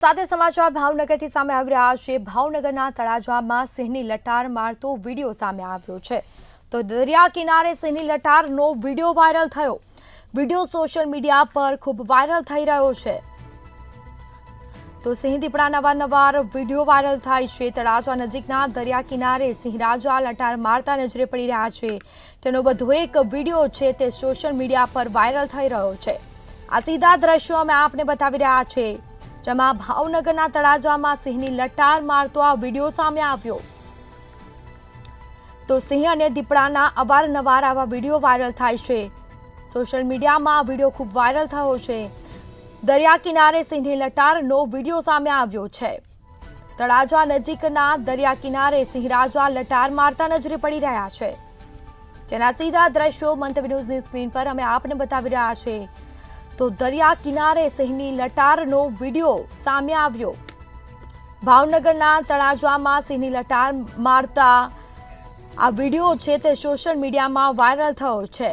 સાથે સમાચાર ભાવનગરથી સામે આવી રહ્યા છે। ભાવનગરના તળાજામાં સિંહની લટાર મારતો વિડીયો સામે આવ્યો છે। તો દરિયા કિનારે સિંહની લટારનો વિડીયો વાયરલ થયો। વિડીયો સોશિયલ મીડિયા પર ખૂબ વાયરલ થઈ રહ્યો છે। તો સિંહ દીપડાના અવારનવાર વિડીયો વાયરલ થાય છે। તળાજા નજીકના દરિયા કિનારે સિંહરાજા લટાર મારતા નજરે પડી રહ્યા છે। તેનો વધુ એક વિડીયો છે તે સોશિયલ મીડિયા પર વાયરલ થઈ રહ્યો છે। આ સીધા દ્રશ્યો અમે આપને બતાવી રહ્યા છીએ, જેમાં ભાવનગરના તળાજામાં સિંહની લટાર મારતો આ વિડીયો સામે આવ્યો। તો સિંહ અને દીપડાના અવારનવાર આવા વિડીયો વાયરલ થાય છે। સોશિયલ મીડિયામાં આ વિડીયો ખૂબ વાયરલ થયો છે। દરિયા કિનારે સિંહની લટારનો વિડીયો સામે આવ્યો છે। તળાજા નજીકના દરિયા કિનારે સિંહરાજા લટાર મારતા નજરે પડી રહ્યા છે, જેના સીધા દ્રશ્યો મંતવ્ય ન્યૂઝની સ્ક્રીન પર અમે આપને બતાવી રહ્યા છીએ। તો દરિયા કિનારે સિંહની લટારનો વિડીયો સામે આવ્યો। ભાવનગરના તળાજામાં સિંહની લટાર મારતા આ વિડીયો છે તે સોશિયલ મીડિયામાં વાયરલ થયો છે।